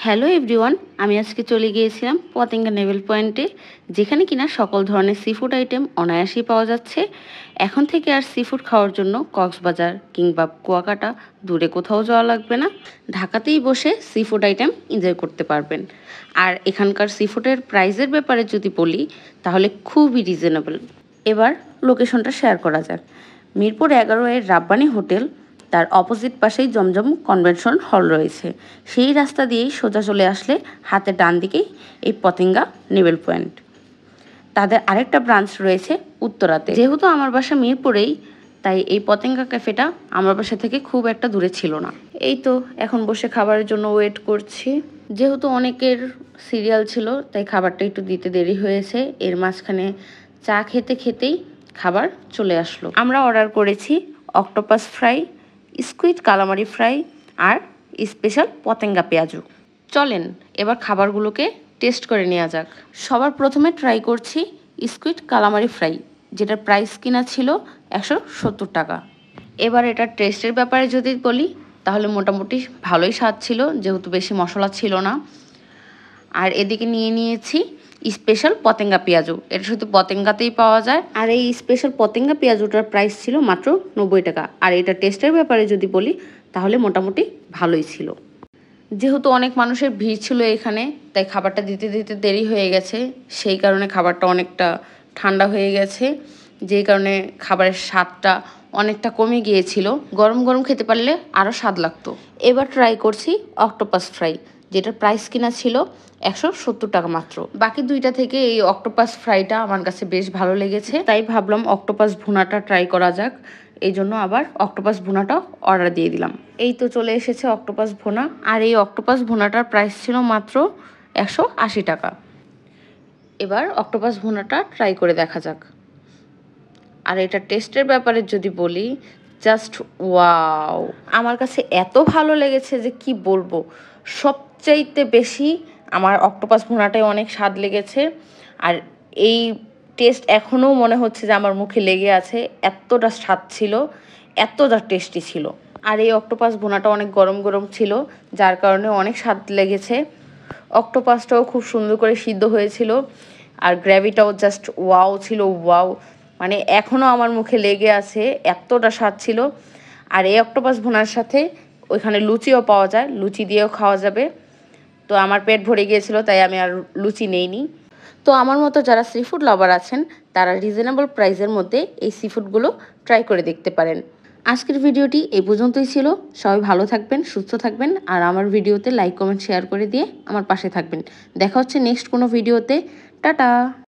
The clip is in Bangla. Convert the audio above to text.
হ্যালো এভরিওয়ান, আমি আজকে চলে গিয়েছিলাম পতেঙ্গা নেভেল পয়েন্টে, যেখানে কিনা সকল ধরনের সি ফুড আইটেম অনায়াসেই পাওয়া যাচ্ছে। এখন থেকে আর সি ফুড খাওয়ার জন্য কক্সবাজার কিংবা কুয়াকাটা দূরে কোথাও যাওয়া লাগবে না, ঢাকাতেই বসে সি ফুড আইটেম এনজয় করতে পারবেন। আর এখানকার সি ফুডের প্রাইসের ব্যাপারে যদি বলি তাহলে খুবই রিজনেবল। এবার লোকেশনটা শেয়ার করা যাক। মিরপুর 11 রাব্বানি হোটেল, তার অপোজিট পাশেই জমজম কনভেনশন হল রয়েছে। সেই রাস্তা দিয়েই সোজা চলে আসলে হাতের ডান দিকেই এই পতেঙ্গা নেভেল পয়েন্ট। তাদের আরেকটা ব্রাঞ্চ রয়েছে উত্তরাতে। যেহেতু আমার বাসা মিরপুরেই, তাই এই পতেঙ্গা ক্যাফেটা আমার বাসা থেকে খুব একটা দূরে ছিল না। এই তো এখন বসে খাবারের জন্য ওয়েট করছি। যেহেতু অনেকের সিরিয়াল ছিল, তাই খাবারটা একটু দিতে দেরি হয়েছে। এর মাঝখানে চা খেতে খেতেই খাবার চলে আসলো। আমরা অর্ডার করেছি octopus fry, squid calamari fry আর স্পেশাল পতেঙ্গা পেঁয়াজু। চলেন এবার খাবারগুলোকে টেস্ট করে নেওয়া যাক। সবার প্রথমে ট্রাই করছি স্কুইড কালামারি ফ্রাই, যেটার প্রাইস কিনা ছিল 170 টাকা। এবার এটার টেস্টের ব্যাপারে যদি বলি তাহলে মোটামুটি ভালোই স্বাদ ছিল, যেহেতু বেশি মশলা ছিল না। আর এদিকে নিয়ে নিয়েছি স্পেশাল পতেঙ্গা পেঁয়াজু, এটা শুধু পতেঙ্গাতেই পাওয়া যায়। আর এই স্পেশাল পতেঙ্গা পেঁয়াজুটার প্রাইস ছিল মাত্র 90 টাকা। আর এটা টেস্টের ব্যাপারে যদি বলি তাহলে মোটামুটি ভালোই ছিল। যেহেতু অনেক মানুষের ভিড় ছিল এখানে, তাই খাবারটা দিতে দিতে দেরি হয়ে গেছে। সেই কারণে খাবারটা অনেকটা ঠান্ডা হয়ে গেছে, যেই কারণে খাবারের স্বাদটা অনেকটা কমে গিয়েছিল। গরম গরম খেতে পারলে আরও স্বাদ লাগতো। এবার ট্রাই করছি অক্টোপাস ফ্রাই, যেটার প্রাইস কিনা ছিল 170 টাকা মাত্র। বাকি দুইটা থেকে এই অক্টোপাস ফ্রাইটা আমার কাছে বেশ ভালো লেগেছে, তাই ভাবলাম অক্টোপাস ভুনাটা ট্রাই করা যাক। এই জন্য আবার অক্টোপাস ভুনাটা অর্ডার দিয়ে দিলাম। এই তো চলে এসেছে অক্টোপাস ভুনা। আর এই অক্টোপাস ভুনাটার প্রাইস ছিল মাত্র 180 টাকা। এবার অক্টোপাস ভুনাটা ট্রাই করে দেখা যাক। আর এটা টেস্টের ব্যাপারে যদি বলি, জাস্ট ওয়াও! আমার কাছে এত ভালো লেগেছে যে কি বলবো। সবচাইতে বেশি আমার অক্টোপাস ভুনাটাই অনেক স্বাদ লেগেছে। আর এই টেস্ট এখনও মনে হচ্ছে যে আমার মুখে লেগে আছে, এতটা স্বাদ ছিল, এতটা টেস্টি ছিল। আর এই অক্টোপাস ভুনাটা অনেক গরম গরম ছিল, যার কারণে অনেক স্বাদ লেগেছে। অক্টোপাসটাও খুব সুন্দর করে সিদ্ধ হয়েছিল, আর গ্রেভিটাও জাস্ট ওয়াও ছিল, ওয়াও! মানে এখনও আমার মুখে লেগে আছে, এতটা স্বাদ ছিল। আর এই অক্টোপাস ভুনার সাথে ওইখানে লুচিও পাওয়া যায়, লুচি দিয়েও খাওয়া যাবে। তো আমার পেট ভরে গিয়েছিল, তাই আমি আর লুচি নেইনি। তো আমার মতো যারা সি ফুড লাভার আছেন, তারা রিজনেবল প্রাইসের মধ্যে এই সি ফুডগুলো ট্রাই করে দেখতে পারেন। আজকের ভিডিওটি এই পর্যন্তই ছিল। সবাই ভালো থাকবেন, সুস্থ থাকবেন, আর আমার ভিডিওতে লাইক কমেন্ট শেয়ার করে দিয়ে আমার পাশে থাকবেন। দেখা হচ্ছে নেক্সট কোনো ভিডিওতে। টাটা।